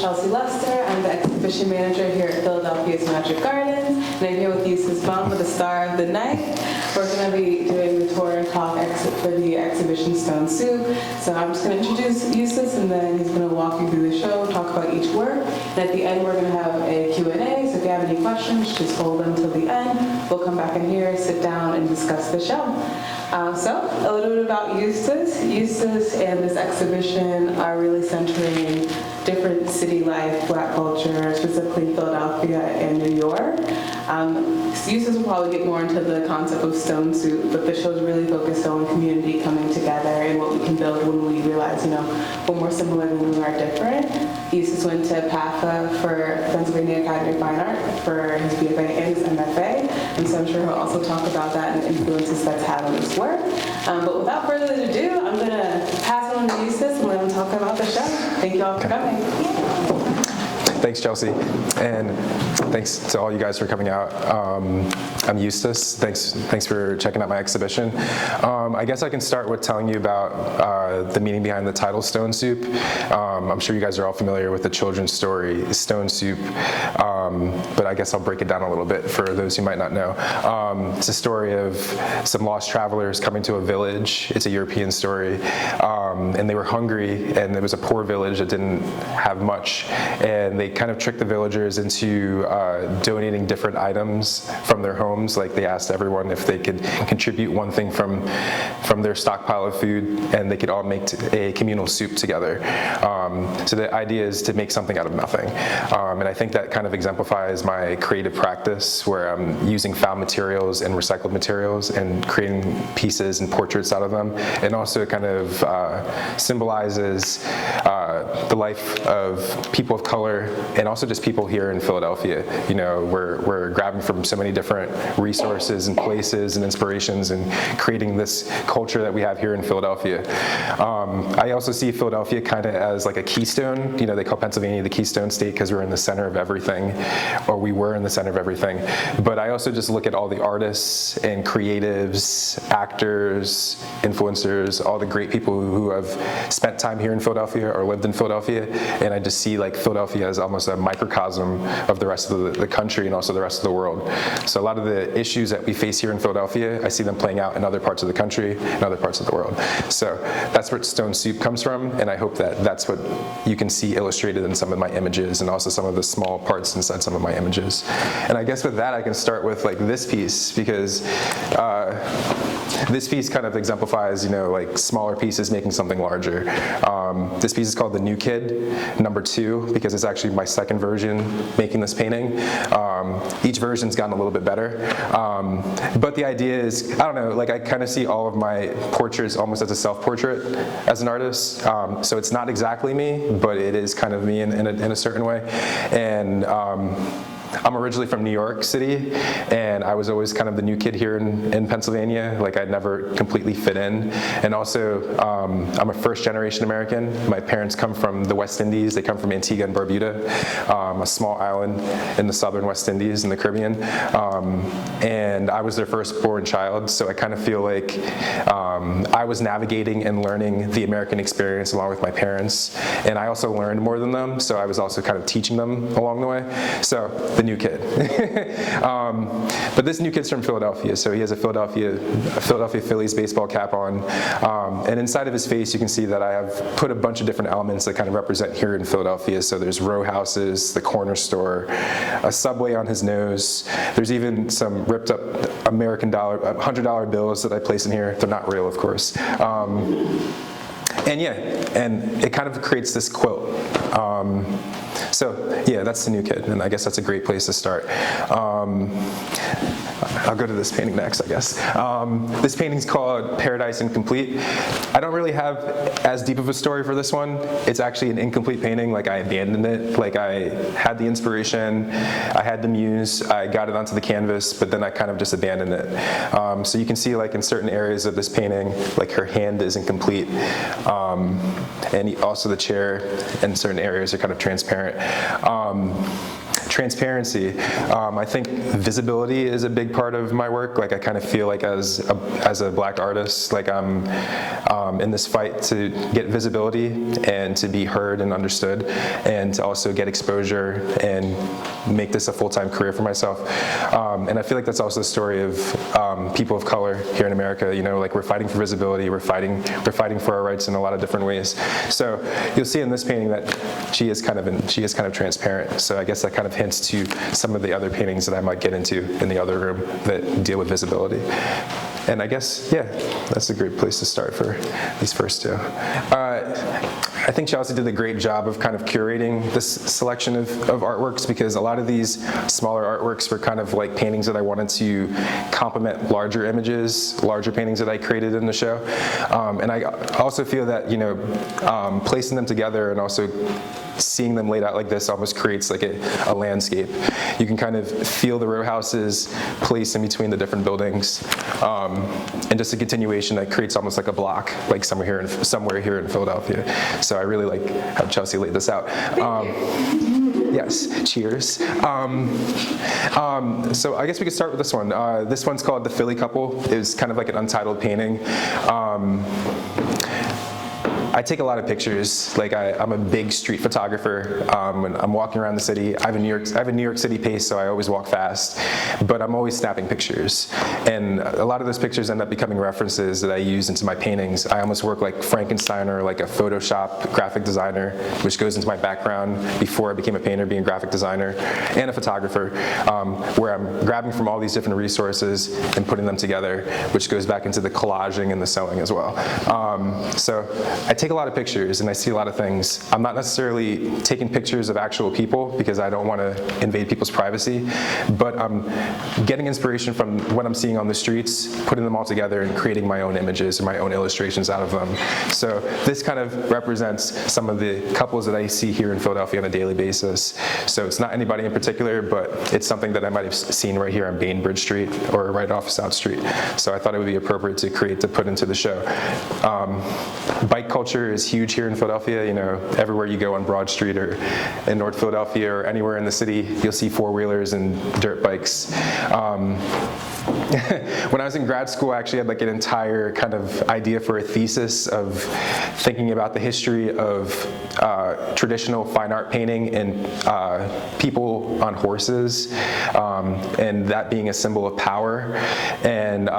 Chelsea Lester. I'm the exhibition manager here at Philadelphia's Magic Gardens, and I'm here with Eustace Mamba, the star of the night. We're going to be doing the tour and talk for the exhibition Stone Soup. So I'm just going to introduce Eustace, and then he's going to walk you through the show, talk about each work, and at the end we're going to have a Q&A, so if you have any questions, just hold them till the end. We'll come back in here, sit down, and discuss the show. So, a little bit about Eustace. Eustace and this exhibition are really centering different city life, Black culture, specifically Philadelphia and New York. Eustace will probably get more into the concept of Stone Soup, but the show is really focused on community coming together and what we can build when we realize, we're more similar than we are different. Eustace went to PAFA for Pennsylvania Academy of Fine Art for his BFA and his MFA, and so I'm sure he'll also talk about that and the influences that's had on his work. But without further ado, I'm going to pass it on to Eustace and let him talk about the show. Thank you all for coming. Thanks, Chelsea, and thanks to all you guys for coming out. I'm Eustace. Thanks for checking out my exhibition. I guess I can start with telling you about the meaning behind the title Stone Soup. I'm sure you guys are all familiar with the children's story Stone Soup, but I guess I'll break it down a little bit for those who might not know. It's a story of some lost travelers coming to a village. It's a European story, and they were hungry, and it was a poor village that didn't have much, and they kind of tricked the villagers into donating different items from their homes. Like, they asked everyone if they could contribute one thing from their stockpile of food, and they could all make a communal soup together. So the idea is to make something out of nothing. And I think that kind of exemplifies my creative practice, where I'm using found materials and recycled materials and creating pieces and portraits out of them. And also it kind of symbolizes the life of people of color, and also just people here in Philadelphia. We're grabbing from so many different resources and places and inspirations and creating this culture that we have here in Philadelphia. I also see Philadelphia kind of as like a keystone. They call Pennsylvania the Keystone State because we're in the center of everything, or we were in the center of everything. But I also just look at all the artists and creatives, actors, influencers, all the great people who have spent time here in Philadelphia or lived in Philadelphia, and I just see like Philadelphia as almost a microcosm of the rest of the country and also the rest of the world. So a lot of the issues that we face here in Philadelphia, I see them playing out in other parts of the country and other parts of the world. So that's where Stone Soup comes from, and I hope that that's what you can see illustrated in some of my images and also some of the small parts inside some of my images. And I guess with that I can start with like this piece, because this piece kind of exemplifies, like smaller pieces making something larger. This piece is called The New Kid, #2, because it's actually my second version making this painting. Each version's gotten a little bit better. But the idea is, I don't know, like I kind of see all of my portraits almost as a self-portrait as an artist. So it's not exactly me, but it is kind of me in a certain way. And I'm originally from New York City, and I was always kind of the new kid here in Pennsylvania. Like, I'd never completely fit in. And also, I'm a first-generation American. My parents come from the West Indies. They come from Antigua and Barbuda, a small island in the southern West Indies in the Caribbean. And I was their firstborn child, so I kind of feel like I was navigating and learning the American experience along with my parents. And I also learned more than them, so I was also kind of teaching them along the way. So, the new kid. But this new kid's from Philadelphia, so he has a Philadelphia Phillies baseball cap on. And inside of his face, you can see that I have put a bunch of different elements that kind of represent here in Philadelphia. So there's row houses, the corner store, a Subway on his nose. There's even some ripped up American dollar, $100 bills that I place in here. They're not real, of course. And it kind of creates this quilt. So yeah, that's The New Kid, and I guess that's a great place to start. I'll go to this painting next, I guess. This painting's called Paradise Incomplete. I don't really have as deep of a story for this one. It's actually an incomplete painting. Like, I abandoned it. Like, I had the inspiration, I had the muse, I got it onto the canvas, but then I kind of just abandoned it. So you can see, like, in certain areas of this painting, like, her hand is incomplete. And also the chair in certain areas are kind of transparent. transparency. I think visibility is a big part of my work. Like I kind of feel like as a Black artist, like I'm in this fight to get visibility and to be heard and understood, and to also get exposure and make this a full-time career for myself. And I feel like that's also the story of people of color here in America. You know, like we're fighting for visibility, we're fighting for our rights in a lot of different ways. So you'll see in this painting that she is kind of transparent. So I guess that kind of hints to some of the other paintings that I might get into in the other room that deal with visibility. And I guess, yeah, that's a great place to start for these first two. I think Chelsea did a great job of kind of curating this selection of artworks, because a lot of these smaller artworks were kind of like paintings that I wanted to complement larger images, larger paintings that I created in the show. And I also feel that, you know, placing them together and also seeing them laid out like this almost creates like a landscape. You can kind of feel the row houses placed in between the different buildings, and just a continuation that creates almost like a block, like somewhere here in Philadelphia. So I really like how Chelsea laid this out. Yes, cheers. So I guess we could start with this one. This one's called The Philly Couple. It's kind of like an untitled painting. I take a lot of pictures. Like I'm a big street photographer. When I'm walking around the city, I have a New York City pace, so I always walk fast. But I'm always snapping pictures, and a lot of those pictures end up becoming references that I use into my paintings. I almost work like Frankenstein or like a Photoshop graphic designer, which goes into my background before I became a painter, being a graphic designer and a photographer, where I'm grabbing from all these different resources and putting them together, which goes back into the collaging and the sewing as well. So I take a lot of pictures and I see a lot of things. I'm not necessarily taking pictures of actual people because I don't want to invade people's privacy, but I'm getting inspiration from what I'm seeing on the streets, putting them all together and creating my own images and my own illustrations out of them. So this kind of represents some of the couples that I see here in Philadelphia on a daily basis. So it's not anybody in particular, but it's something that I might have seen right here on Bainbridge Street or right off South Street. So I thought it would be appropriate to put into the show. Bike culture is huge here in Philadelphia. You know, everywhere you go on Broad Street or in North Philadelphia or anywhere in the city, you'll see four-wheelers and dirt bikes. When I was in grad school, I actually had like an entire kind of idea for a thesis of thinking about the history of traditional fine art painting and people on horses, and that being a symbol of power, and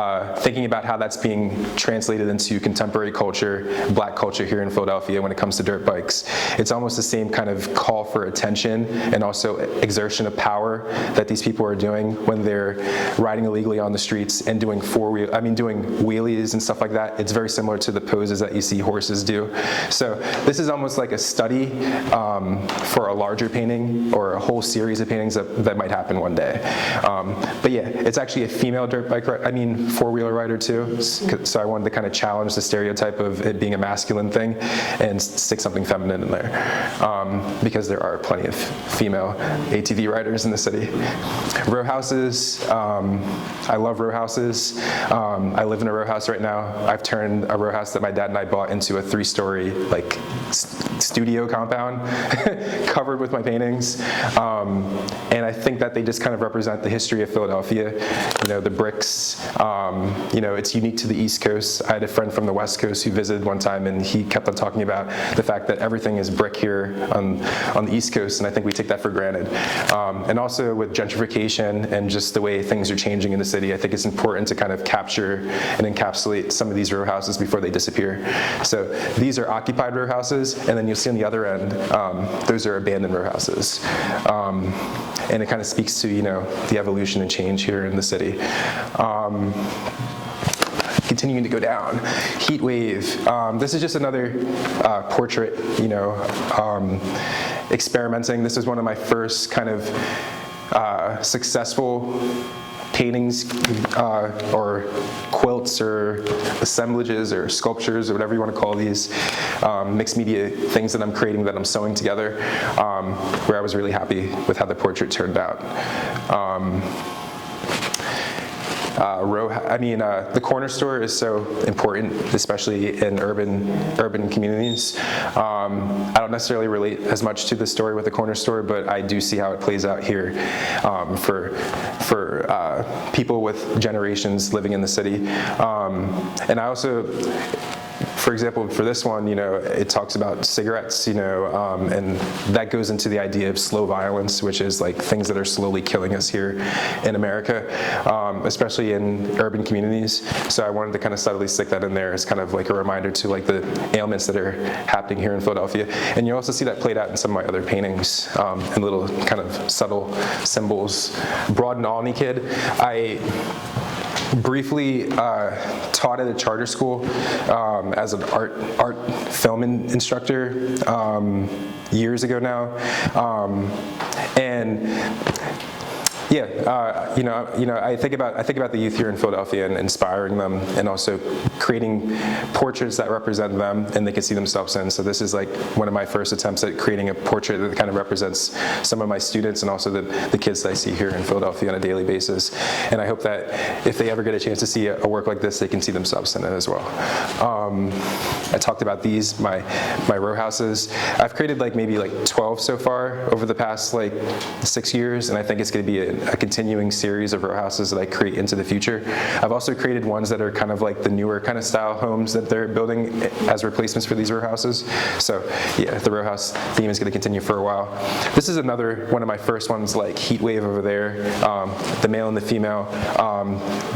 thinking about how that's being translated into contemporary culture, Black culture here in Philadelphia when it comes to dirt bikes. It's almost the same kind of call for attention and also exertion of power that these people are doing when they're riding illegally on the streets and doing doing wheelies and stuff like that. It's very similar to the poses that you see horses do. So this is almost like a study for a larger painting or a whole series of paintings that might happen one day. But yeah, it's actually a female dirt bike, four-wheeler rider too. So I wanted to kind of challenge the stereotype of it being a masculine thing and stick something feminine in there, because there are plenty of female ATV riders in the city. Row houses, I love row houses. I live in a row house right now. I've turned a row house that my dad and I bought into a 3-story like studio compound covered with my paintings. And I think that they just kind of represent the history of Philadelphia. You know, the bricks, it's unique to the East Coast. I had a friend from the West Coast who visited one time, and he kept on talking about the fact that everything is brick here on the East Coast, and I think we take that for granted. And also with gentrification and just the way things are changing in the city, I think it's important to kind of capture and encapsulate some of these row houses before they disappear. So these are occupied row houses, and then you'll see on the other end, those are abandoned row houses. And it kind of speaks to, the evolution and change here in the city. Continuing to go down, heat wave. This is just another portrait, experimenting. This is one of my first kind of successful paintings or quilts or assemblages or sculptures or whatever you want to call these mixed media things that I'm creating, that I'm sewing together, where I was really happy with how the portrait turned out. the corner store is so important, especially in urban communities. I don't necessarily relate as much to the story with the corner store, but I do see how it plays out here for people with generations living in the city. And I also, for example, for this one, it talks about cigarettes, and that goes into the idea of slow violence, which is like things that are slowly killing us here in America, especially in urban communities. So I wanted to kind of subtly stick that in there as kind of like a reminder to like the ailments that are happening here in Philadelphia. And you also see that played out in some of my other paintings, and little kind of subtle symbols. Broad and Alney kid. I briefly taught at a charter school as an art film instructor years ago now, and I think about the youth here in Philadelphia and inspiring them, and also creating portraits that represent them and they can see themselves in. So this is like one of my first attempts at creating a portrait that kind of represents some of my students and also the kids that I see here in Philadelphia on a daily basis. And I hope that if they ever get a chance to see a work like this, they can see themselves in it as well. I talked about these, my row houses. I've created maybe 12 so far over the past 6 years, and I think it's going to be a continuing series of row houses that I create into the future. I've also created ones that are kind of like the newer kind of style homes that they're building as replacements for these row houses. So yeah, the row house theme is going to continue for a while. This is another one of my first ones, like Heat Wave over there. The male and the female,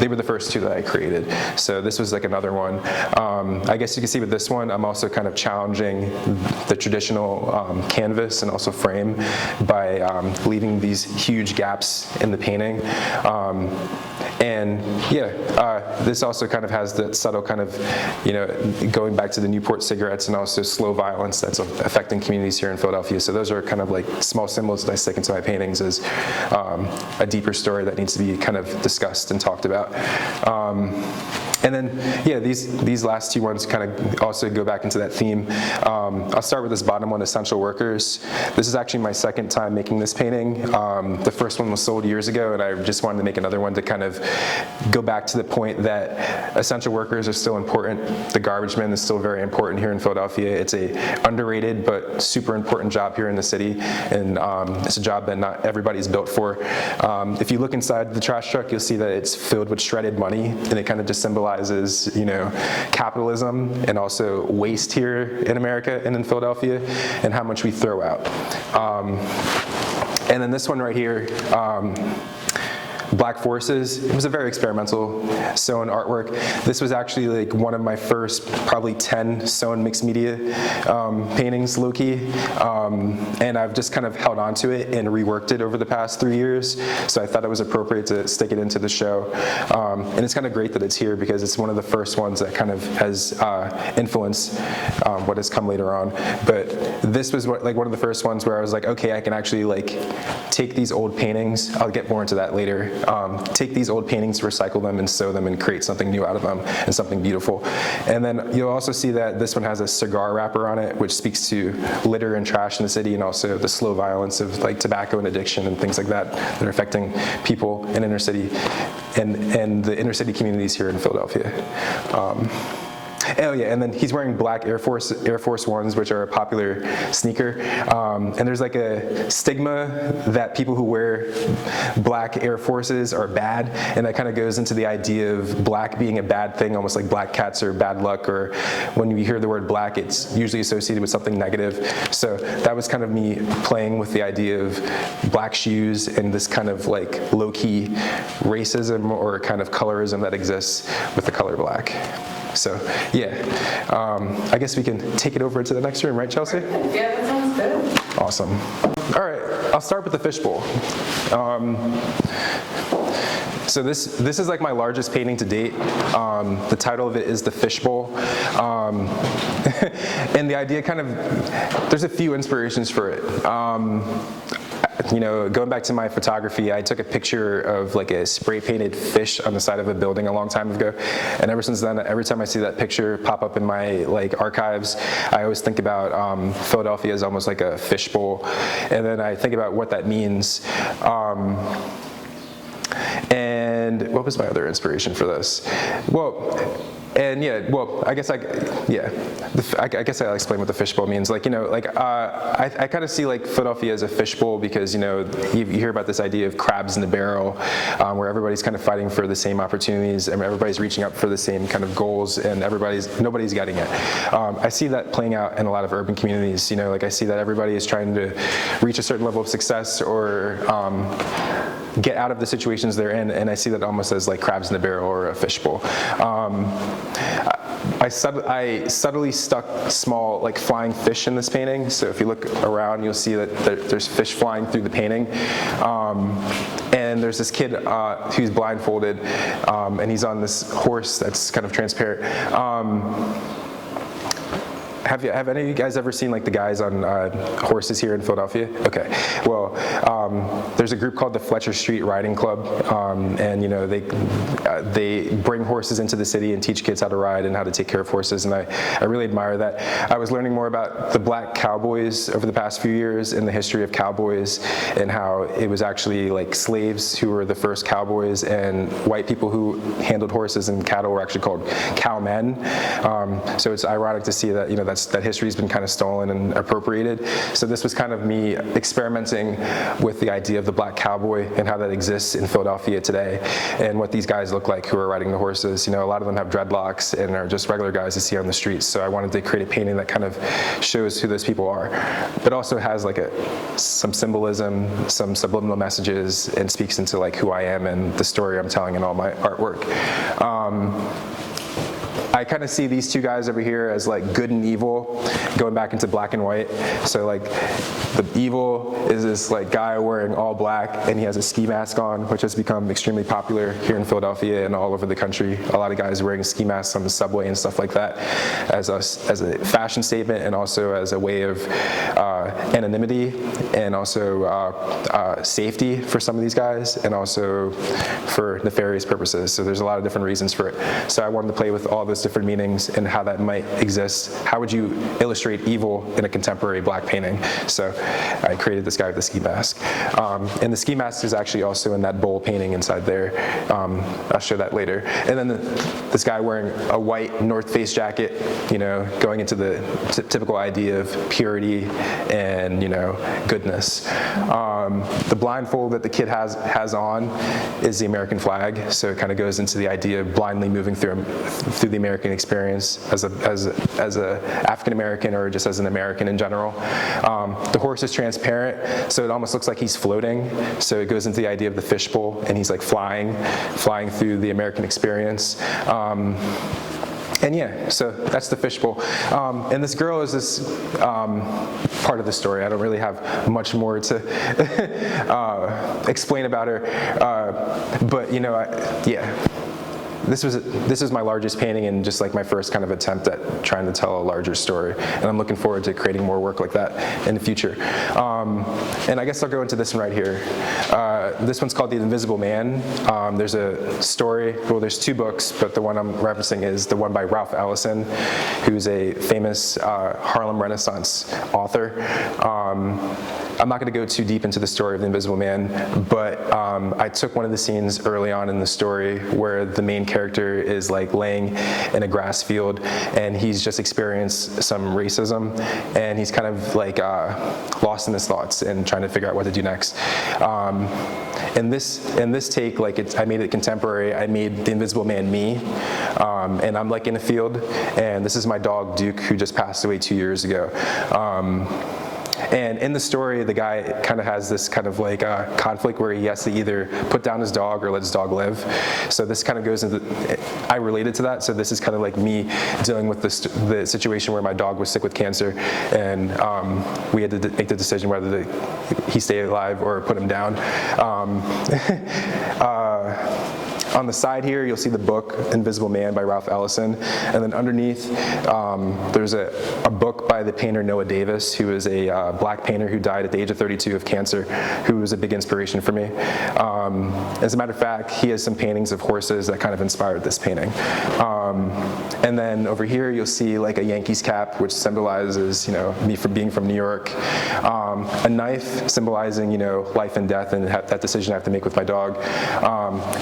they were the first two that I created. So this was another one. I guess you can see with this one, I'm also kind of challenging the traditional canvas and also frame by leaving these huge gaps in the painting. This also kind of has that subtle kind of, going back to the Newport cigarettes and also slow violence that's affecting communities here in Philadelphia. So those are kind of like small symbols that I stick into my paintings as a deeper story that needs to be kind of discussed and talked about. And then, these last two ones kind of also go back into that theme. I'll start with this bottom one, Essential Workers. This is actually my second time making this painting. The first one was sold years ago, and I just wanted to make another one to kind of go back to the point that essential workers are still important. The garbage man is still very important here in Philadelphia. It's a underrated but super important job here in the city, and it's a job that not everybody's built for. If you look inside the trash truck, you'll see that it's filled with shredded money, and it kind of just symbolizes, capitalism and also waste here in America and in Philadelphia, and how much we throw out. And then this one right here, Black Forces. It was a very experimental sewn artwork. This was actually one of my first probably 10 sewn mixed media paintings, low-key, and I've just kind of held on to it and reworked it over the past 3 years, so I thought it was appropriate to stick it into the show. And it's kind of great that it's here because it's one of the first ones that kind of has influenced what has come later on. But this was one of the first ones where I was like, okay, I can actually take these old paintings, I'll get more into that later, take these old paintings, recycle them and sew them and create something new out of them and something beautiful. And then you'll also see that this one has a cigar wrapper on it, which speaks to litter and trash in the city, and also the slow violence of tobacco and addiction and things like that that are affecting people in inner city and the inner city communities here in Philadelphia. Oh yeah, and then he's wearing black Air Force Ones, which are a popular sneaker. And there's a stigma that people who wear black Air Forces are bad, and that kind of goes into the idea of black being a bad thing, almost like black cats or bad luck, or when you hear the word black, it's usually associated with something negative. So that was kind of me playing with the idea of black shoes and this kind of low-key racism or kind of colorism that exists with the color black. So yeah, I guess we can take it over to the next room, right, Chelsea? Yeah, that sounds good. Awesome. All right, I'll start with the fishbowl. So this is my largest painting to date. The title of it is The Fishbowl. And the idea there's a few inspirations for it. Going back to my photography, I took a picture of a spray painted fish on the side of a building a long time ago, and ever since then, every time I see that picture pop up in my archives, I always think about Philadelphia as almost like a fishbowl, and then I think about what that means. And what was my other inspiration for this? Well, and yeah, well, I guess I guess I'll explain what the fishbowl means. Like, I kind of see like Philadelphia as a fishbowl because, you hear about this idea of crabs in the barrel, where everybody's kind of fighting for the same opportunities and everybody's reaching up for the same kind of goals and nobody's getting it. I see that playing out in a lot of urban communities. Like I see that everybody is trying to reach a certain level of success or get out of the situations they're in, and I see that almost as like crabs in the barrel or a fishbowl. I subtly stuck small like flying fish in this painting, so if you look around you'll see that there's fish flying through the painting, and there's this kid who's blindfolded, and he's on this horse that's kind of transparent. Have any of you guys ever seen like the guys on horses here in Philadelphia? Okay, well, there's a group called the Fletcher Street Riding Club, and they bring horses into the city and teach kids how to ride and how to take care of horses, and I really admire that. I was learning more about the black cowboys over the past few years and the history of cowboys and how it was actually like slaves who were the first cowboys, and white people who handled horses and cattle were actually called cowmen. So it's ironic to see that that history's been kind of stolen and appropriated. So this was kind of me experimenting with the idea of the black cowboy and how that exists in Philadelphia today, and what these guys look like who are riding the horses. A lot of them have dreadlocks and are just regular guys you see on the streets. So I wanted to create a painting that kind of shows who those people are, but also has like some symbolism, some subliminal messages, and speaks into like who I am and the story I'm telling in all my artwork. I kind of see these two guys over here as like good and evil, going back into black and white. So like the evil is this like guy wearing all black, and he has a ski mask on, which has become extremely popular here in Philadelphia and all over the country. A lot of guys wearing ski masks on the subway and stuff like that as a fashion statement, and also as a way of anonymity, and also safety for some of these guys, and also for nefarious purposes. So there's a lot of different reasons for it. So I wanted to play with all those different meanings and how that might exist. How would you illustrate evil in a contemporary black painting? So I created this guy with the ski mask. And the ski mask is actually also in that bowl painting inside there. I'll show that later. And then this guy wearing a white North Face jacket, going into the typical idea of purity and, goodness. The blindfold that the kid has on is the American flag, so it kind of goes into the idea of blindly moving through the American experience as a African American, or just as an American in general. The horse is transparent, so it almost looks like he's floating. So it goes into the idea of the fishbowl, and he's like flying through the American experience. And yeah, so that's the fishbowl. And this girl is this part of the story. I don't really have much more to explain about her, but yeah. This is my largest painting, and just like my first kind of attempt at trying to tell a larger story. And I'm looking forward to creating more work like that in the future. And I guess I'll go into this one right here. This one's called The Invisible Man. There's a story, well, there's two books, but the one I'm referencing is the one by Ralph Ellison, who's a famous Harlem Renaissance author. I'm not going to go too deep into the story of The Invisible Man, but I took one of the scenes early on in the story where the main character is like laying in a grass field, and he's just experienced some racism, and he's kind of like lost in his thoughts and trying to figure out what to do next. In this take, like I made it contemporary. I made The Invisible Man me, and I'm like in a field, and this is my dog Duke, who just passed away 2 years ago. And in the story, the guy kind of has this kind of like conflict where he has to either put down his dog or let his dog live. So this kind of goes into, I related to that. So this is kind of like me dealing with the situation where my dog was sick with cancer, and we had to make the decision whether he stay alive or put him down. On the side here, you'll see the book Invisible Man by Ralph Ellison, and then underneath there's a book by the painter Noah Davis, who is a black painter who died at the age of 32 of cancer, who was a big inspiration for me. As a matter of fact, he has some paintings of horses that kind of inspired this painting. And then over here you'll see like a Yankees cap, which symbolizes, me being from New York. A knife symbolizing, life and death and that decision I have to make with my dog.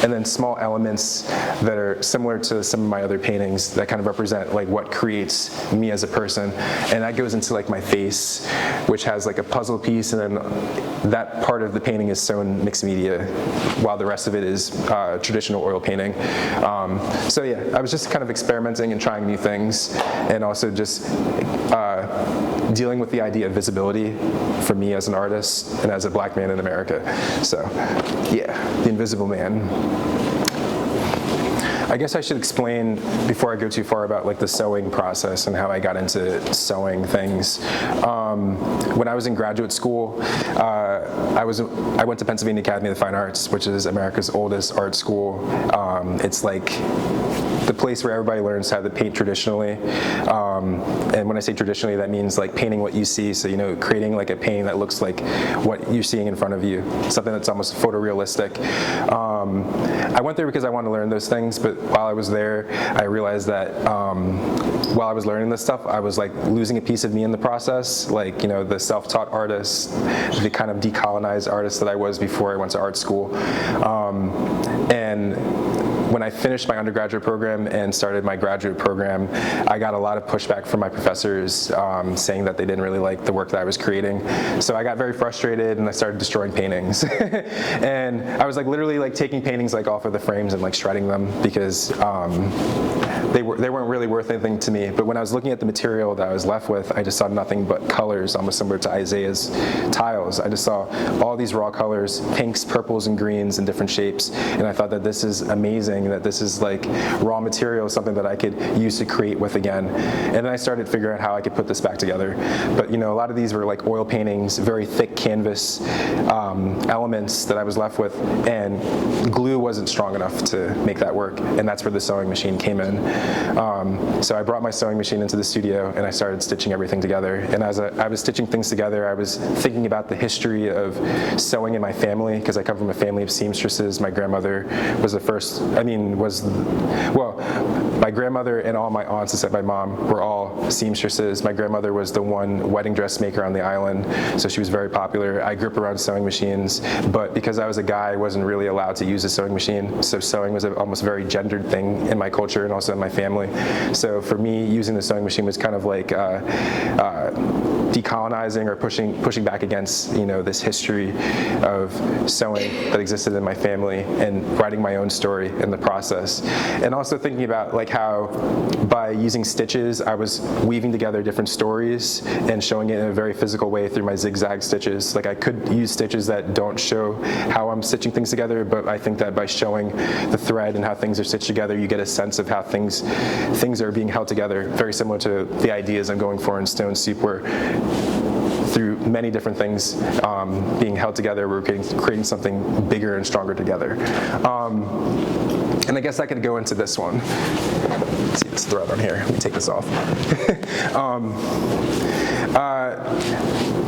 And then small elements that are similar to some of my other paintings that kind of represent like what creates me as a person. And that goes into like my face, which has like a puzzle piece, and then that part of the painting is sewn mixed media, while the rest of it is traditional oil painting. So yeah, I was just kind of experimenting and trying new things, and also just dealing with the idea of visibility for me as an artist and as a black man in America. So yeah, the Invisible Man. I guess I should explain, before I go too far, about like the sewing process and how I got into sewing things. When I was in graduate school, I went to Pennsylvania Academy of the Fine Arts, which is America's oldest art school. It's like the place where everybody learns how to paint traditionally. And when I say traditionally, that means like painting what you see. So, creating like a painting that looks like what you're seeing in front of you, something that's almost photorealistic. I went there because I wanted to learn those things, but while I was there, I realized that while I was learning this stuff, I was like losing a piece of me in the process. Like, the self-taught artist, the kind of decolonized artist that I was before I went to art school. And when I finished my undergraduate program and started my graduate program, I got a lot of pushback from my professors saying that they didn't really like the work that I was creating. So I got very frustrated and I started destroying paintings. And I was like literally like taking paintings like off of the frames and like shredding them because they weren't really worth anything to me. But when I was looking at the material that I was left with, I just saw nothing but colors, almost similar to Isaiah's tiles. I just saw all these raw colors, pinks, purples, and greens in different shapes. And I thought that this is amazing, that this is like raw material, something that I could use to create with again. And then I started figuring out how I could put this back together. But a lot of these were like oil paintings, very thick canvas elements that I was left with, and glue wasn't strong enough to make that work. And that's where the sewing machine came in. So I brought my sewing machine into the studio and I started stitching everything together. And as I was stitching things together, I was thinking about the history of sewing in my family, because I come from a family of seamstresses. My grandmother was the first, my grandmother and all my aunts, except my mom, were all seamstresses. My grandmother was the one wedding dressmaker on the island, so she was very popular. I grew up around sewing machines, but because I was a guy, I wasn't really allowed to use a sewing machine, so sewing was an almost very gendered thing in my culture and also in my family. So for me, using the sewing machine was kind of like decolonizing or pushing back against this history of sewing that existed in my family and writing my own story in the process. And also thinking about like how by using stitches I was weaving together different stories and showing it in a very physical way through my zigzag stitches. Like I could use stitches that don't show how I'm stitching things together, but I think that by showing the thread and how things are stitched together, you get a sense of how things are being held together, very similar to the ideas I'm going for in Stone Soup, where through many different things being held together, we're creating something bigger and stronger together. And I guess I could go into this one. Let's see this thread on here. Let me take this off.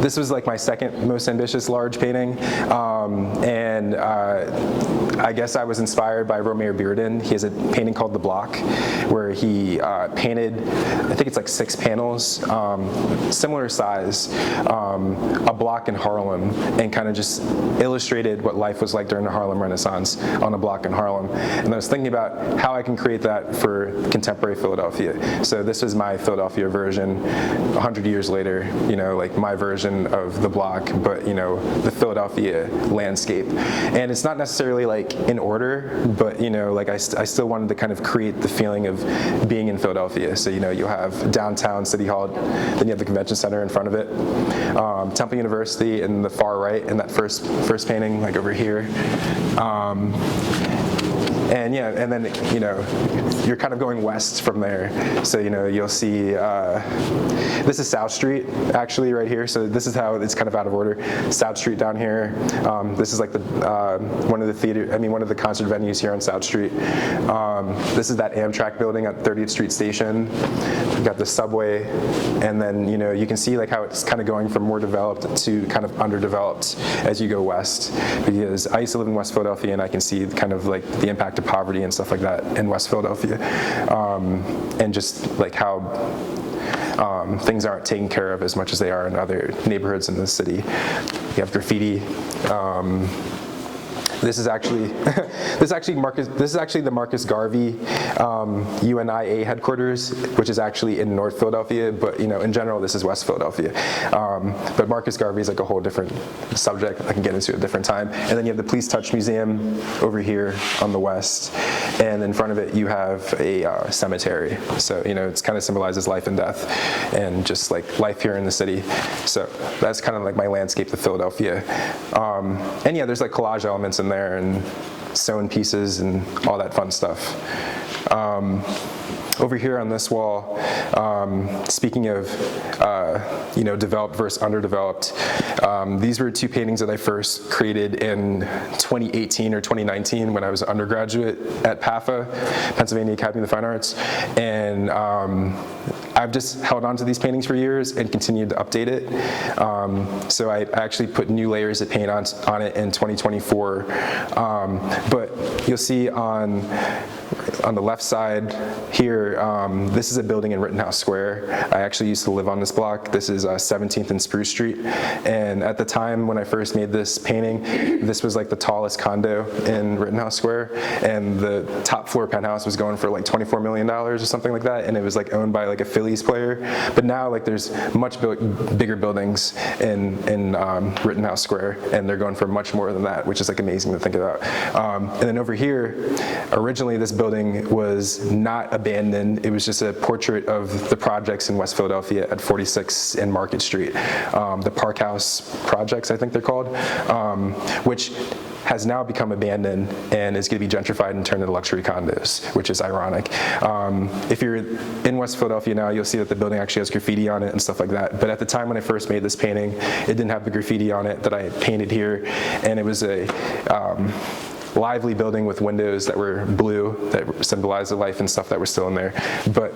This was like my second most ambitious large painting, and I guess I was inspired by Romeo Bearden. He has a painting called The Block, where he painted, I think it's like 6 panels, similar size, a block in Harlem, and kind of just illustrated what life was like during the Harlem Renaissance on a block in Harlem. And I was thinking about how I can create that for contemporary Philadelphia. So this was my Philadelphia version, 100 years later, like my version of the block, but the Philadelphia landscape. And it's not necessarily like in order, but like I still wanted to kind of create the feeling of being in Philadelphia. So you'll have downtown City Hall, then you have the convention center in front of it, Temple University in the far right in that first painting, like over here. And yeah, and then, you know, you're kind of going west from there. So, you know, you'll see, this is South Street, actually, right here. So this is how it's kind of out of order. South Street down here. This is like the one of the concert venues here on South Street. This is that Amtrak building at 30th Street Station. We've got the subway, and then, you know, you can see like how it's kind of going from more developed to kind of underdeveloped as you go west. Because I used to live in West Philadelphia, and I can see kind of like the impact of poverty and stuff like that in West Philadelphia, and just like how things aren't taken care of as much as they are in other neighborhoods in the city. You have graffiti. This is actually the Marcus Garvey UNIA headquarters, which is actually in North Philadelphia. But you know, in general, this is West Philadelphia. But Marcus Garvey is like a whole different subject I can get into at a different time. And then you have the Police Touch Museum over here on the west, and in front of it you have a cemetery. So you know, it's kind of symbolizes life and death, and just like life here in the city. So that's kind of like my landscape of Philadelphia. And yeah, there's like collage elements in there and sewn pieces and all that fun stuff. Over here on this wall, speaking of you know, developed versus underdeveloped, these were two paintings that I first created in 2018 or 2019 when I was an undergraduate at PAFA, Pennsylvania Academy of the Fine Arts, and I've just held on to these paintings for years and continued to update it. So I actually put new layers of paint on it in 2024. But you'll see on the left side here, this is a building in Rittenhouse Square. I actually used to live on this block. This is 17th and Spruce Street. And at the time when I first made this painting, this was like the tallest condo in Rittenhouse Square. And the top floor penthouse was going for like $24 million or something like that. And it was like owned by like a Phillies player. But now like there's much bigger buildings in Rittenhouse Square. And they're going for much more than that, which is like amazing to think about. And then over here, originally this building was not abandoned. It was just a portrait of the projects in West Philadelphia at 46 and Market Street. The Park House projects, I think they're called, which has now become abandoned and is going to be gentrified and turned into luxury condos, which is ironic. If you're in West Philadelphia now, you'll see that the building actually has graffiti on it and stuff like that. But at the time when I first made this painting, it didn't have the graffiti on it that I had painted here, and it was a lively building with windows that were blue that symbolized the life and stuff that were still in there. But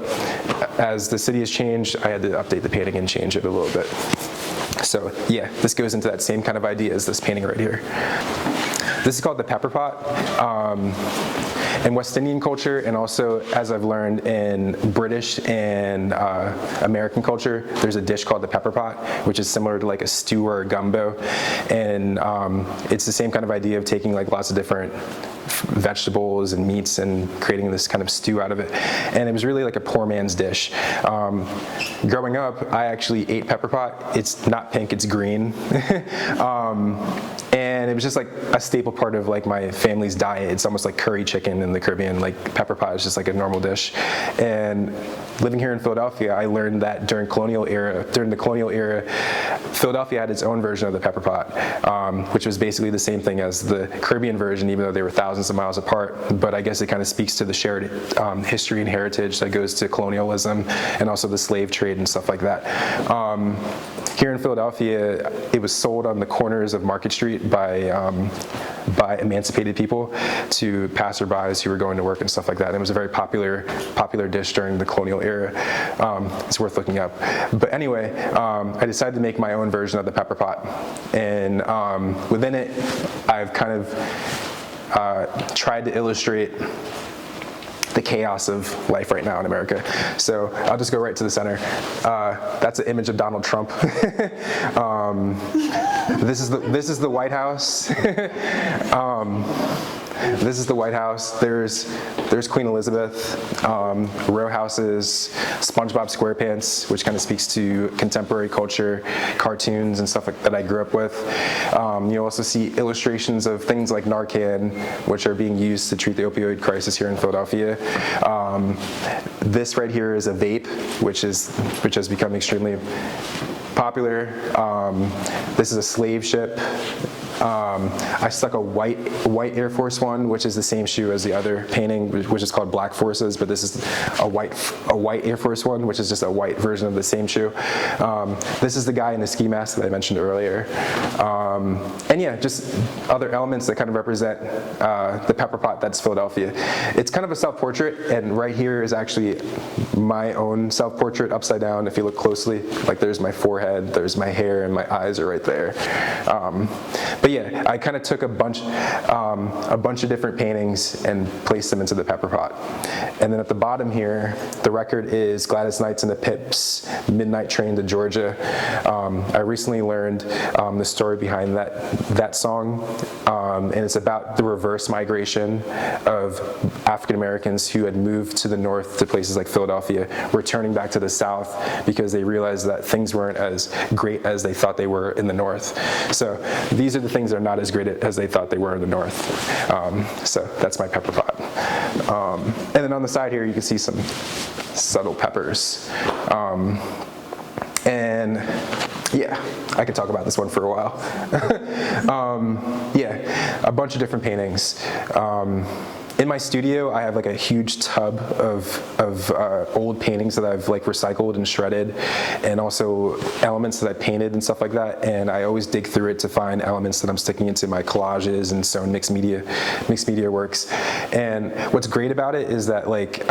as the city has changed, I had to update the painting and change it a little bit. So yeah, this goes into that same kind of idea as this painting right here. This is called the pepper pot. In West Indian culture, and also as I've learned in British and American culture, there's a dish called the pepper pot, which is similar to like a stew or a gumbo. And it's the same kind of idea of taking like lots of different vegetables and meats and creating this kind of stew out of it. And it was really like a poor man's dish. Growing up, I actually ate pepper pot. It's not pink, it's green. And it was just like a staple part of like my family's diet. It's almost like curry chicken in the Caribbean. Like pepper pot is just like a normal dish. And living here in Philadelphia, I learned that during the colonial era, Philadelphia had its own version of the pepper pot, which was basically the same thing as the Caribbean version, even though they were thousands of miles apart. But I guess it kind of speaks to the shared history and heritage that goes to colonialism and also the slave trade and stuff like that. Here in Philadelphia, it was sold on the corners of Market Street by emancipated people to passerbys who were going to work and stuff like that. And it was a very popular dish during the colonial era. It's worth looking up. But anyway, I decided to make my own version of the pepper pot. And within it, I've kind of tried to illustrate the chaos of life right now in America. So I'll just go right to the center. That's an image of Donald Trump. This is the White House. This is the White House. There's Queen Elizabeth, row houses, SpongeBob SquarePants, which kind of speaks to contemporary culture, cartoons and stuff like that I grew up with. You'll also see illustrations of things like Narcan, which are being used to treat the opioid crisis here in Philadelphia. This right here is a vape, which has become extremely popular. This is a slave ship. I stuck a white Air Force One, which is the same shoe as the other painting, which is called Black Forces, but this is a white Air Force One, which is just a white version of the same shoe. This is the guy in the ski mask that I mentioned earlier. And yeah, just other elements that kind of represent the pepper pot that's Philadelphia. It's kind of a self-portrait, and right here is actually my own self-portrait upside down. If you look closely, like there's my forehead, there's my hair, and my eyes are right there. But yeah, I kind of took a bunch of different paintings and placed them into the pepper pot. And then at the bottom here, the record is Gladys Knights and the Pips, Midnight Train to Georgia. I recently learned the story behind that song, and it's about the reverse migration of African Americans who had moved to the north to places like Philadelphia, returning back to the south because they realized that things weren't as great as they thought they were in the north. So these are the things that are not as great as they thought they were in the north. So that's my pepper pot. And then on the side here, you can see some subtle peppers. And yeah, I could talk about this one for a while. Yeah, a bunch of different paintings. In my studio, I have like a huge tub of old paintings that I've like recycled and shredded, and also elements that I painted and stuff like that. And I always dig through it to find elements that I'm sticking into my collages and so mixed media works. And what's great about it is that like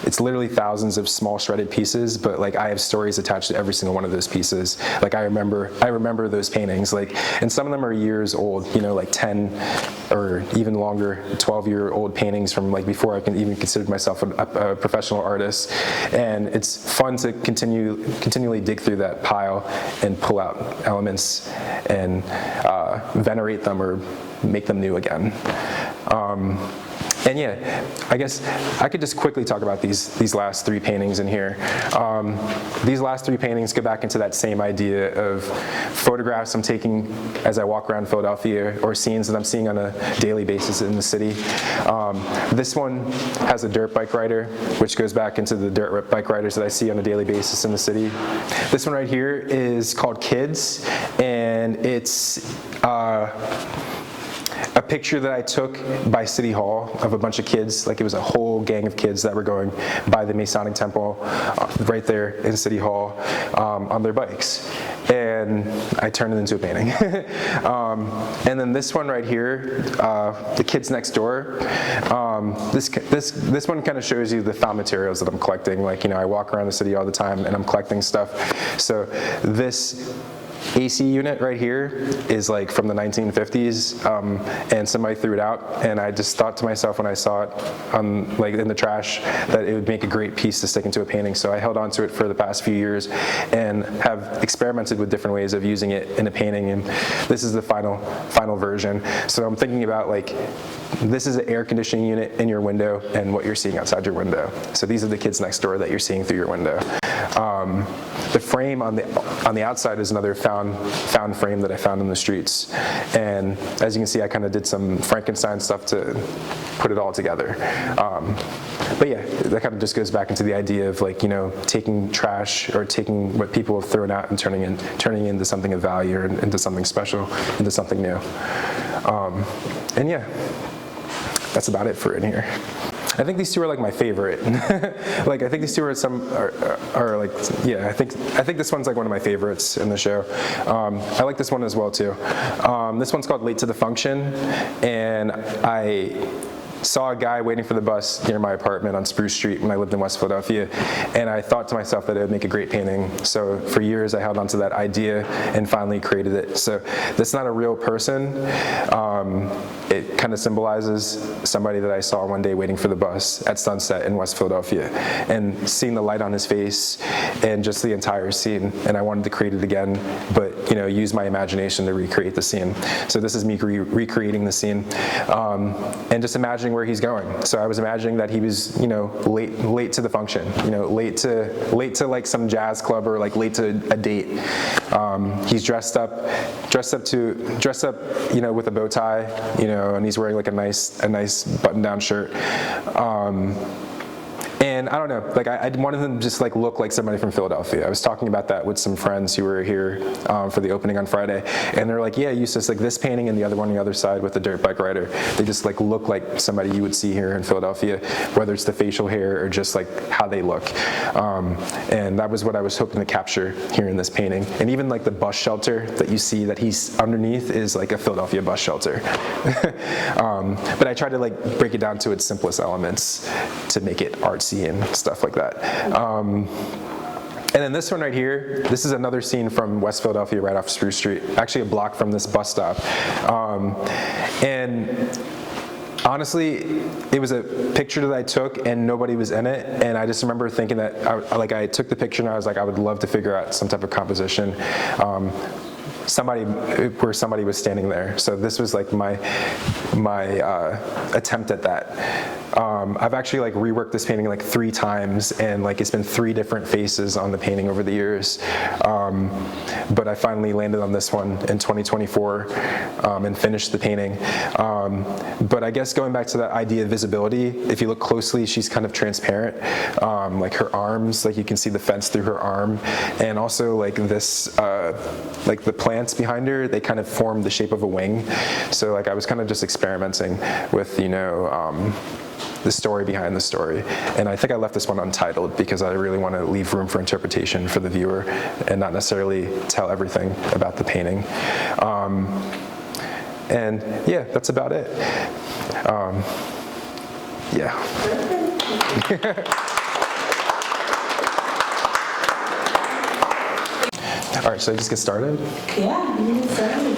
it's literally thousands of small shredded pieces, but like I have stories attached to every single one of those pieces. Like I remember those paintings, like, and some of them are years old, you know, like 10 or even longer, 12-year-old paintings from like before I can even consider myself a professional artist. And it's fun to continually dig through that pile and pull out elements and venerate them or make them new again. And yeah, I guess I could just quickly talk about these last three paintings in here. These last three paintings go back into that same idea of photographs I'm taking as I walk around Philadelphia, or scenes that I'm seeing on a daily basis in the city. This one has a dirt bike rider, which goes back into the dirt bike riders that I see on a daily basis in the city. This one right here is called Kids, and it's a picture that I took by City Hall of a bunch of kids. Like it was a whole gang of kids that were going by the Masonic Temple right there in City Hall on their bikes. And I turned it into a painting. And then this one right here, The Kids Next Door. This one kind of shows you the found materials that I'm collecting. Like, you know, I walk around the city all the time and I'm collecting stuff. So this AC unit right here is like from the 1950s, and somebody threw it out, and I just thought to myself when I saw it like in the trash that it would make a great piece to stick into a painting. So I held on to it for the past few years and have experimented with different ways of using it in a painting, and this is the final version. So I'm thinking about like, this is an air conditioning unit in your window and what you're seeing outside your window. So these are the kids next door that you're seeing through your window. The frame on the outside is another found frame that I found in the streets. And as you can see, I kind of did some Frankenstein stuff to put it all together. But yeah, that kind of just goes back into the idea of like, you know, taking trash or taking what people have thrown out and turning into something of value or into something special, into something new. And yeah, that's about it for in here. I think these two are like my favorite. Like I think these two are like, yeah, I think this one's like one of my favorites in the show. I like this one as well too. This one's called Late to the Function, and I saw a guy waiting for the bus near my apartment on Spruce Street when I lived in West Philadelphia, and I thought to myself that it would make a great painting. So for years I held on to that idea and finally created it. So that's not a real person. It kind of symbolizes somebody that I saw one day waiting for the bus at sunset in West Philadelphia, and seeing the light on his face and just the entire scene. And I wanted to create it again, but you know, use my imagination to recreate the scene. So this is me recreating the scene, and just imagining where he's going. So I was imagining that he was, you know, late to the function, you know, late to like some jazz club, or like late to a date. He's dressed up, you know, with a bow tie, you know, and he's wearing like a nice button-down shirt. And And I don't know, like I wanted them to just like look like somebody from Philadelphia. I was talking about that with some friends who were here for the opening on Friday, and they're like, yeah, Eustace, like this painting and the other one on the other side with the dirt bike rider, they just like look like somebody you would see here in Philadelphia, whether it's the facial hair or just like how they look. And that was what I was hoping to capture here in this painting. And even like the bus shelter that you see that he's underneath is like a Philadelphia bus shelter. But I tried to like break it down to its simplest elements to make it artsy and stuff like that. And then this one right here, this is another scene from West Philadelphia, right off Spruce Street, actually a block from this bus stop. And honestly, it was a picture that I took and nobody was in it, and I just remember thinking that, I took the picture and I was like, I would love to figure out some type of composition. Where somebody was standing there. So this was like my attempt at that. I've actually like reworked this painting like 3 times, and like it's been 3 different faces on the painting over the years. But I finally landed on this one in 2024 and finished the painting. But I guess going back to that idea of visibility, if you look closely, she's kind of transparent. Like her arms, like you can see the fence through her arm, and also like this, like the plants behind her, they kind of form the shape of a wing. So like I was kind of just experimenting with, you know, the story behind the story. And I think I left this one untitled because I really want to leave room for interpretation for the viewer and not necessarily tell everything about the painting. And yeah, that's about it. Yeah. All right, should I just get started? Yeah, you can get started.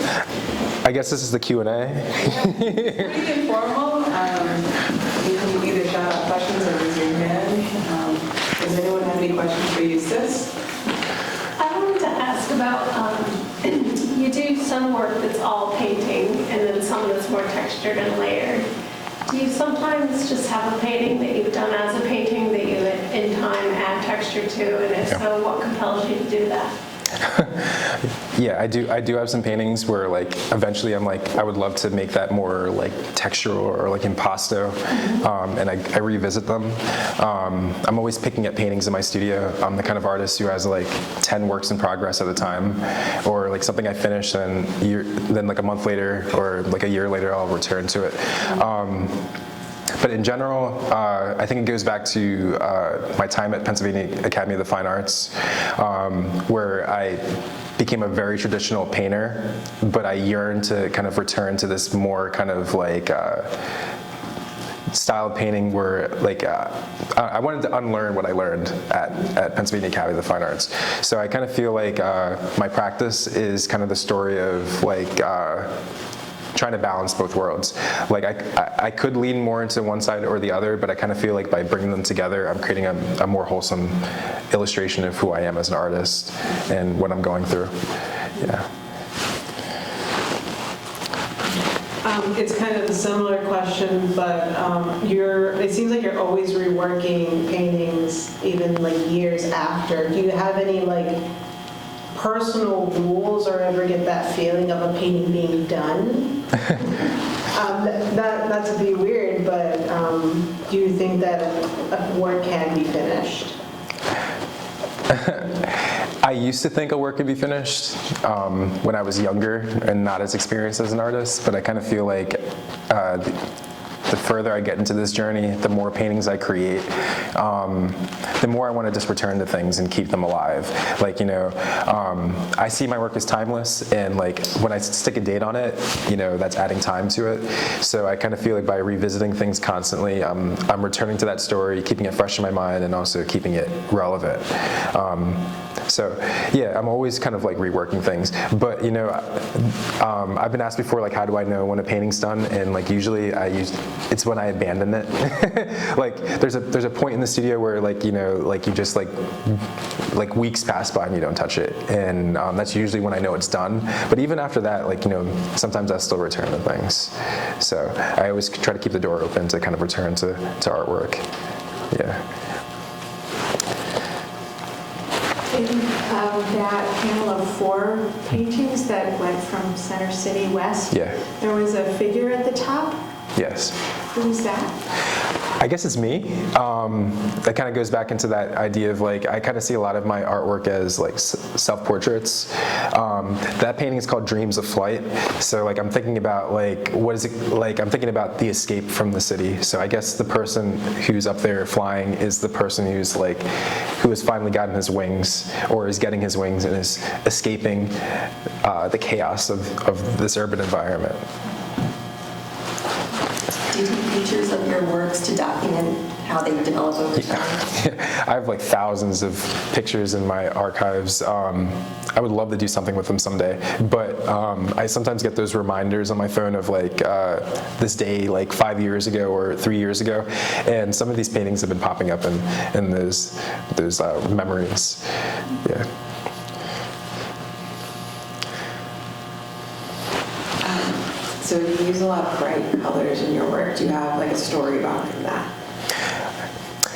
I guess this is the Q&A. Pretty informal. You can either shout out questions or raise your hand. Does anyone have any questions for Eustace? I wanted to ask about, you do some work that's all painting and then some that's more textured and layered. Do you sometimes just have a painting that you've done as a painting that you in time add texture to, and if so, what compels you to do that? Yeah, I do have some paintings where like eventually I'm like, I would love to make that more like textural or like impasto, and I revisit them. I'm always picking at paintings in my studio. I'm the kind of artist who has like 10 works in progress at a time, or like something I finish and then like a month later or like a year later I'll return to it. But in general, I think it goes back to my time at Pennsylvania Academy of the Fine Arts, where I became a very traditional painter, but I yearned to kind of return to this more kind of like style of painting where like I wanted to unlearn what I learned at Pennsylvania Academy of the Fine Arts. So I kind of feel like my practice is kind of the story of like trying to balance both worlds. Like I could lean more into one side or the other, but I kind of feel like by bringing them together, I'm creating a more wholesome illustration of who I am as an artist and what I'm going through. Yeah. It's kind of a similar question, but it seems like you're always reworking paintings even like years after. Do you have any like personal rules or ever get that feeling of a painting being done? Not to be weird, but do you think that a work can be finished? I used to think a work could be finished when I was younger and not as experienced as an artist, but I kind of feel like the further I get into this journey, the more paintings I create, the more I want to just return to things and keep them alive. Like, you know, I see my work as timeless, and like when I stick a date on it, you know, that's adding time to it. So I kind of feel like by revisiting things constantly, I'm returning to that story, keeping it fresh in my mind, and also keeping it relevant. So yeah, I'm always kind of like reworking things. But you know, I've been asked before, like, how do I know when a painting's done? And like usually it's when I abandon it. Like there's a point in the studio where like, you know, like you just like weeks pass by and you don't touch it, and that's usually when I know it's done. But even after that, like, you know, sometimes I still return to things. So I always try to keep the door open to kind of return to artwork. Yeah. In that panel of 4 paintings that went from Center City West, Yeah. there was a figure at the top. Yes. Who's that? I guess it's me. That kind of goes back into that idea of like, I kind of see a lot of my artwork as like self-portraits. That painting is called Dreams of Flight. So like I'm thinking about like, what is it like, I'm thinking about the escape from the city. So I guess the person who's up there flying is the person who's like, who has finally gotten his wings or is getting his wings and is escaping the chaos of this urban environment. Do you take pictures of your works to document how they develop over time? I have like thousands of pictures in my archives. I would love to do something with them someday, but I sometimes get those reminders on my phone of like this day like 5 years ago or 3 years ago, and some of these paintings have been popping up in those memories. Yeah. So you use a lot of bright colors in your work. Do you have like a story behind that?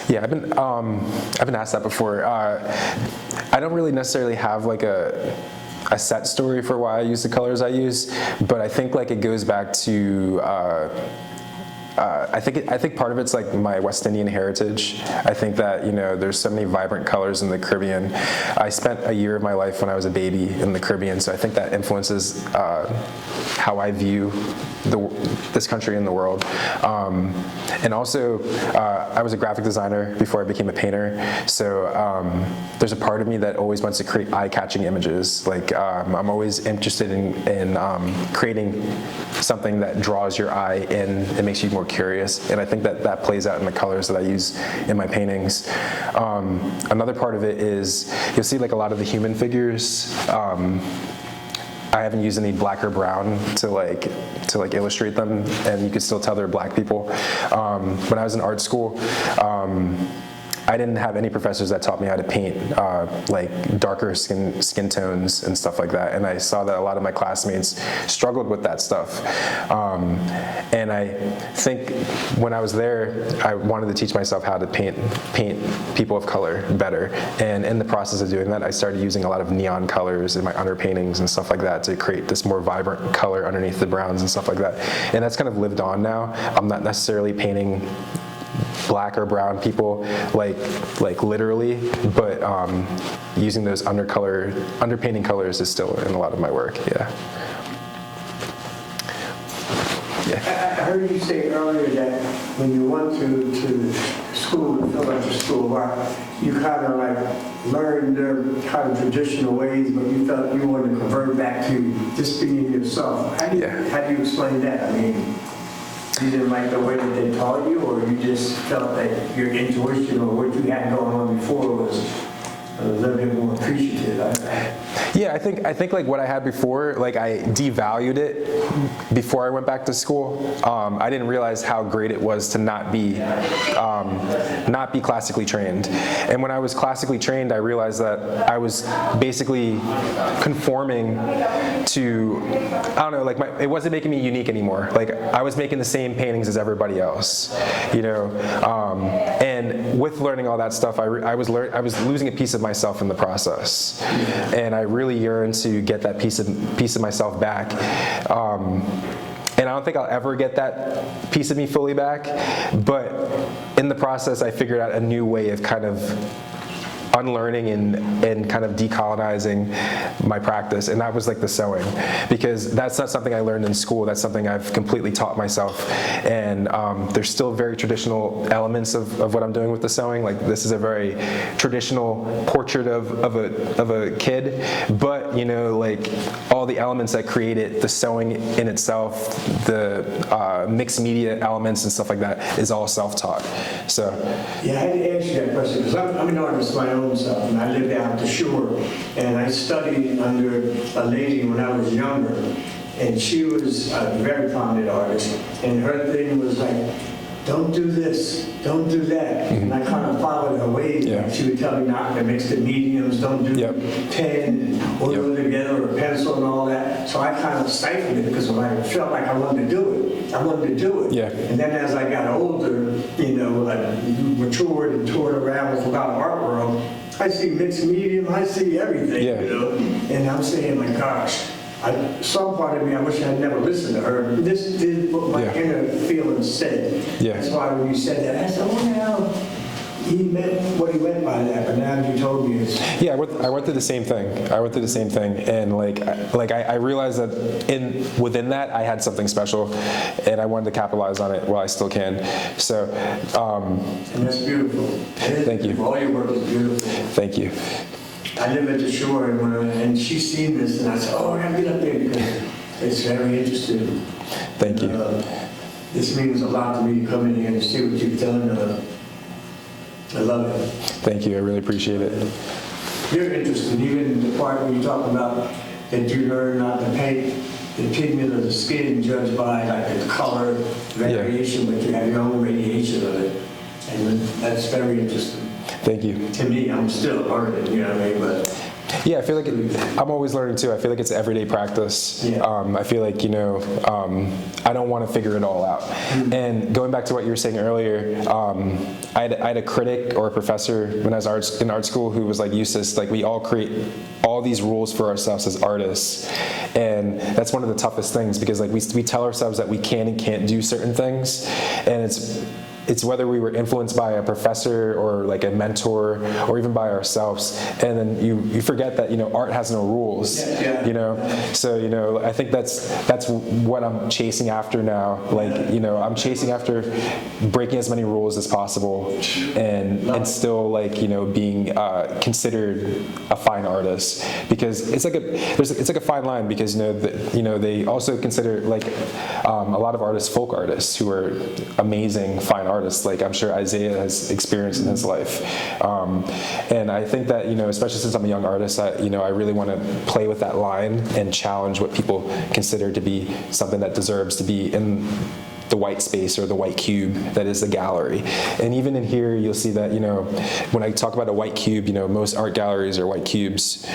Yeah, I've been asked that before. I don't really necessarily have like a set story for why I use the colors I use, but I think like it goes back to I think part of it's like my West Indian heritage. I think that, you know, there's so many vibrant colors in the Caribbean. I spent a year of my life when I was a baby in the Caribbean, so I think that influences how I view this country and the world. And also, I was a graphic designer before I became a painter, so there's a part of me that always wants to create eye-catching images. Like, I'm always interested in creating something that draws your eye in and makes you more curious, and I think that plays out in the colors that I use in my paintings. Another part of it is, you'll see like a lot of the human figures, I haven't used any black or brown to illustrate them, and you can still tell they're black people. When I was in art school, I didn't have any professors that taught me how to paint like darker skin tones and stuff like that, and I saw that a lot of my classmates struggled with that stuff. And I think when I was there, I wanted to teach myself how to paint people of color better, and in the process of doing that, I started using a lot of neon colors in my underpaintings and stuff like that to create this more vibrant color underneath the browns and stuff like that. And that's kind of lived on now. I'm not necessarily painting black or brown people like literally, but using those underpainting colors is still in a lot of my work. Yeah. I heard you say earlier that when you went to school, elementary school, you kind of like learned their kind of traditional ways, but you felt you wanted to convert back to just being yourself. How do you explain that? I mean, you didn't like the way that they taught you, or you just felt that your intuition or what you had going on before was a little bit more appreciative? Yeah, I think like what I had before, like I devalued it before I went back to school. I didn't realize how great it was to not be classically trained. And when I was classically trained, I realized that I was basically conforming to, I don't know, like it wasn't making me unique anymore. Like I was making the same paintings as everybody else, you know. And with learning all that stuff, I was losing a piece of myself in the process, and I really yearn to get that piece of myself back. And I don't think I'll ever get that piece of me fully back, but in the process, I figured out a new way of kind of unlearning and kind of decolonizing my practice, and that was like the sewing, because that's not something I learned in school. That's something I've completely taught myself, and there's still very traditional elements of what I'm doing with the sewing. Like this is a very traditional portrait of a kid, but you know, like all the elements that create it, the sewing in itself, the mixed media elements and stuff like that is all self-taught. So yeah, I had to ask you that question because I'm an artist my own self, and I lived out the shore, and I studied under a lady when I was younger, and she was a very prominent artist, and her thing was like, don't do this, don't do that. And I kind of followed her ways. Yeah. She would tell me not to mix the mediums, don't do pen and oil together or pencil and all that. So I kind of stifled it because when I felt like I wanted to do it, I wanted to do it. Yeah. And then as I got older, you know, like matured and toured around with a lot of art world, I see mixed medium, I see everything, you know. And I'm saying, my gosh, some part of me, I wish I had never listened to her. This did put my inner feeling was said. Yeah. That's why when you said that, I said, oh, well, he meant what he meant by that, but now you told me it's... Yeah, I went through the same thing. And I realized that within that I had something special, and I wanted to capitalize on it while I still can. So, And that's beautiful. Thank you. All your work is beautiful. Thank you. I live at the shore, and she's seen this, and I said, oh, I gotta get up there because it's very interesting. Thank you. This means a lot to me to come in here and see what you've done. I love it. Thank you. I really appreciate it. You're interested, even the part where you talk about that you learn not to paint the pigment of the skin judged by like the color variation, but you have your own radiation of it. And that's very interesting. Thank you. To me, I'm still learning, you know what I mean? But Yeah, I feel like I'm always learning too. I feel like it's everyday practice. Yeah. I feel like, I don't want to figure it all out. And going back to what you were saying earlier, I had a critic or a professor when I was in art school who was like, Eustace, like we all create all these rules for ourselves as artists. And that's one of the toughest things because like we tell ourselves that we can and can't do certain things. And it's whether we were influenced by a professor or like a mentor or even by ourselves, and then you forget that art has no rules. Yeah. So I think that's what I'm chasing after now. Like I'm chasing after breaking as many rules as possible, and still like being considered a fine artist, because it's like a fine line, because they also consider like a lot of artists folk artists who are amazing fine artists. Like I'm sure Isaiah has experienced in his life, and I think that especially since I'm a young artist, I really want to play with that line and challenge what people consider to be something that deserves to be in the white space or the white cube that is the gallery. And even in here, you'll see that when I talk about a white cube, most art galleries are white cubes.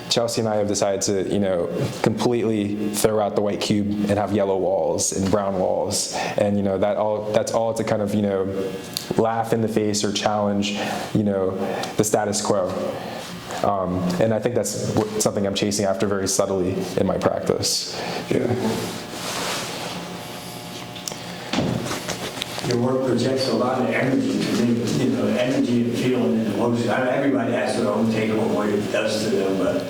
Chelsea and I have decided to completely throw out the white cube and have yellow walls and brown walls, and that's all to kind of laugh in the face or challenge the status quo. And I think that's something I'm chasing after very subtly in my practice. Yeah. Your work projects a lot of energy to me, energy and feeling and emotion. Everybody has their own take on what it does to them, but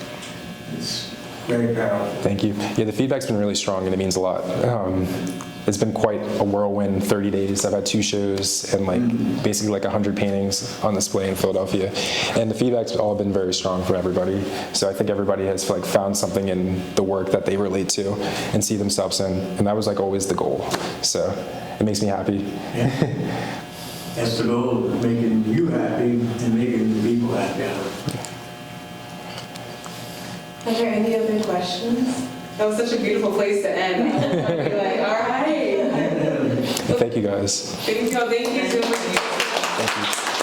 it's very powerful. Thank you. Yeah, the feedback's been really strong and it means a lot. It's been quite a whirlwind 30 days. I've had 2 shows and basically 100 paintings on display in Philadelphia. And the feedback's all been very strong from everybody. So I think everybody has found something in the work that they relate to and see themselves in. And that was always the goal. So it makes me happy. Yeah. That's the goal, making you happy and making the people happy. Are there any other questions? That was such a beautiful place to end. I was like, all right. Thank you guys. Thank you so much. Thank you.